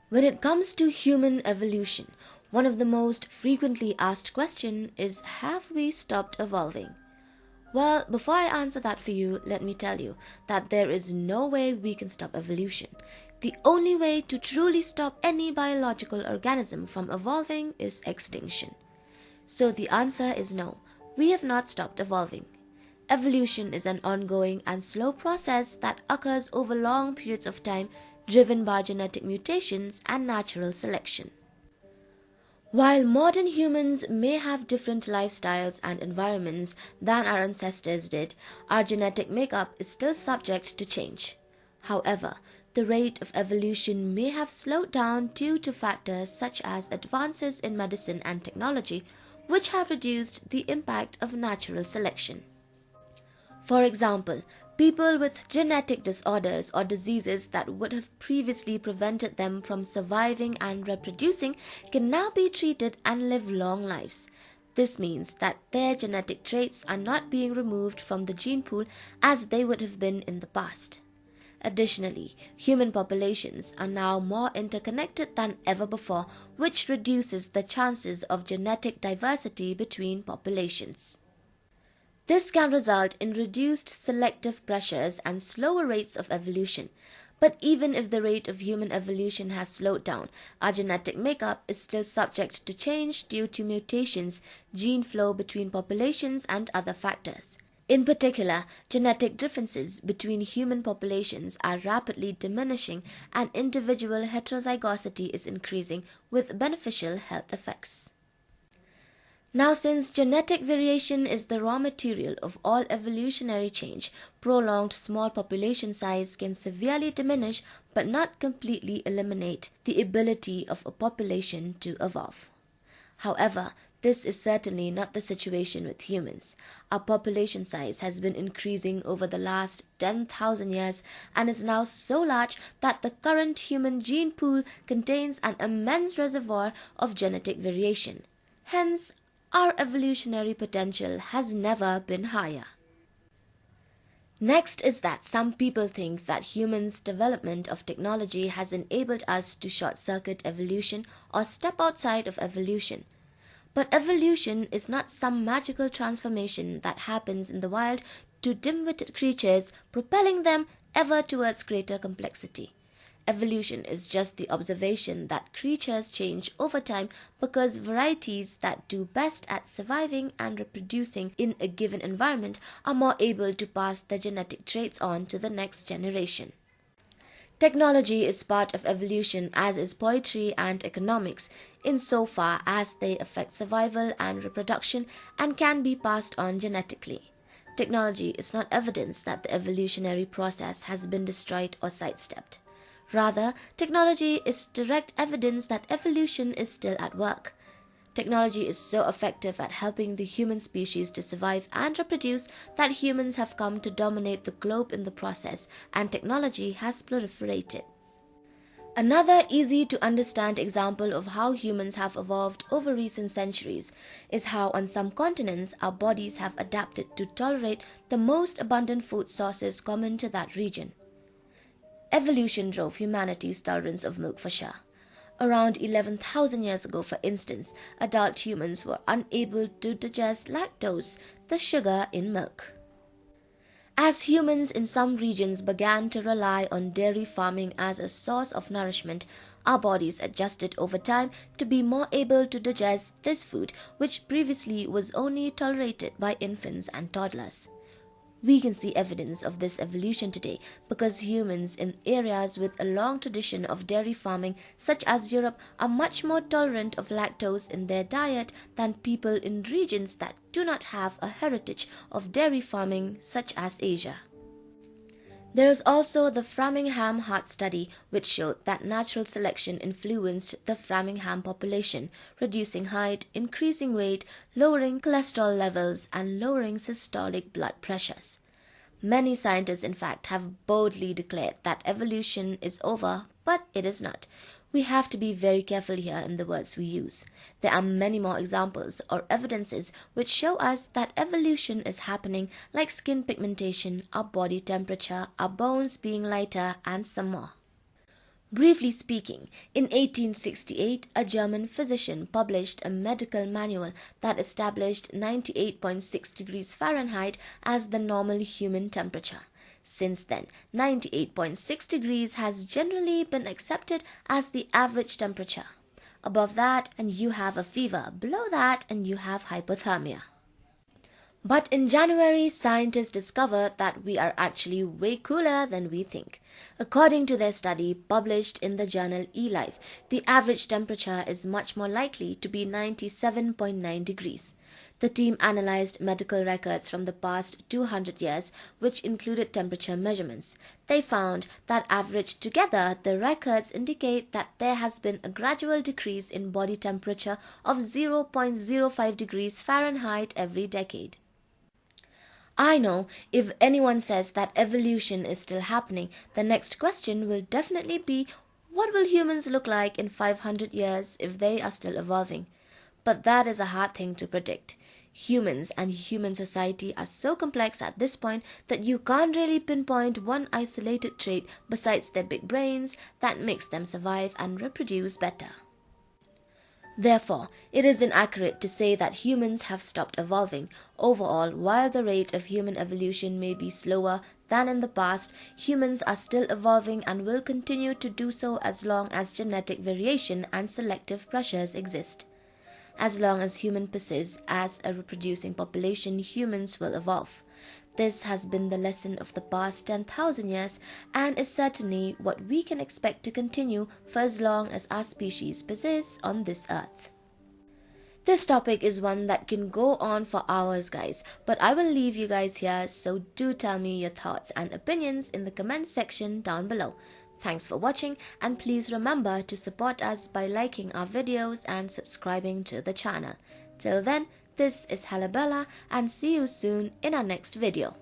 When it comes to human evolution, one of the most frequently asked questions is, have we stopped evolving? Well, before I answer that for you, let me tell you that there is no way we can stop evolution. The only way to truly stop any biological organism from evolving is extinction. So the answer is no, we have not stopped evolving. Evolution is an ongoing and slow process that occurs over long periods of time, driven by genetic mutations and natural selection. While modern humans may have different lifestyles and environments than our ancestors did, our genetic makeup is still subject to change. However, the rate of evolution may have slowed down due to factors such as advances in medicine and technology, which have reduced the impact of natural selection. For example, people with genetic disorders or diseases that would have previously prevented them from surviving and reproducing can now be treated and live long lives. This means that their genetic traits are not being removed from the gene pool as they would have been in the past. Additionally, human populations are now more interconnected than ever before, which reduces the chances of genetic diversity between populations. This can result in reduced selective pressures and slower rates of evolution. But even if the rate of human evolution has slowed down, our genetic makeup is still subject to change due to mutations, gene flow between populations, and other factors. In particular, genetic differences between human populations are rapidly diminishing and individual heterozygosity is increasing with beneficial health effects. Now, since genetic variation is the raw material of all evolutionary change, prolonged small population size can severely diminish but not completely eliminate the ability of a population to evolve. However, this is certainly not the situation with humans. Our population size has been increasing over the last 10,000 years and is now so large that the current human gene pool contains an immense reservoir of genetic variation. Hence, our evolutionary potential has never been higher. Next is that some people think that humans' development of technology has enabled us to short-circuit evolution or step outside of evolution. But evolution is not some magical transformation that happens in the wild to dim-witted creatures, propelling them ever towards greater complexity. Evolution is just the observation that creatures change over time because varieties that do best at surviving and reproducing in a given environment are more able to pass their genetic traits on to the next generation. Technology is part of evolution, as is poetry and economics, insofar as they affect survival and reproduction and can be passed on genetically. Technology is not evidence that the evolutionary process has been destroyed or sidestepped. Rather, technology is direct evidence that evolution is still at work. Technology is so effective at helping the human species to survive and reproduce that humans have come to dominate the globe in the process, and technology has proliferated. Another easy to understand example of how humans have evolved over recent centuries is how on some continents our bodies have adapted to tolerate the most abundant food sources common to that region. Evolution drove humanity's tolerance of milk for sure. Around 11,000 years ago, for instance, adult humans were unable to digest lactose, the sugar in milk. As humans in some regions began to rely on dairy farming as a source of nourishment, our bodies adjusted over time to be more able to digest this food, which previously was only tolerated by infants and toddlers. We can see evidence of this evolution today because humans in areas with a long tradition of dairy farming, such as Europe, are much more tolerant of lactose in their diet than people in regions that do not have a heritage of dairy farming, such as Asia. There is also the Framingham Heart Study, which showed that natural selection influenced the Framingham population, reducing height, increasing weight, lowering cholesterol levels, and lowering systolic blood pressures. Many scientists, in fact, have boldly declared that evolution is over, but it is not. We have to be very careful here in the words we use. There are many more examples or evidences which show us that evolution is happening, like skin pigmentation, our body temperature, our bones being lighter, and some more. Briefly speaking, in 1868, a German physician published a medical manual that established 98.6 degrees Fahrenheit as the normal human temperature. Since then, 98.6 degrees has generally been accepted as the average temperature. Above that, and you have a fever. Below that, and you have hypothermia. But in January, scientists discovered that we are actually way cooler than we think. According to their study published in the journal eLife, the average temperature is much more likely to be 97.9 degrees. The team analyzed medical records from the past 200 years, which included temperature measurements. They found that averaged together, the records indicate that there has been a gradual decrease in body temperature of 0.05 degrees Fahrenheit every decade. I know if anyone says that evolution is still happening, the next question will definitely be, what will humans look like in 500 years if they are still evolving? But that is a hard thing to predict. Humans and human society are so complex at this point that you can't really pinpoint one isolated trait besides their big brains that makes them survive and reproduce better. Therefore, it is inaccurate to say that humans have stopped evolving. Overall, while the rate of human evolution may be slower than in the past, humans are still evolving and will continue to do so as long as genetic variation and selective pressures exist. As long as humans persist as a reproducing population, humans will evolve. This has been the lesson of the past 10,000 years and is certainly what we can expect to continue for as long as our species persists on this earth. This topic is one that can go on for hours, guys, but I will leave you guys here, so do tell me your thoughts and opinions in the comment section down below. Thanks for watching, and please remember to support us by liking our videos and subscribing to the channel. Till then, this is Halabella, and see you soon in our next video.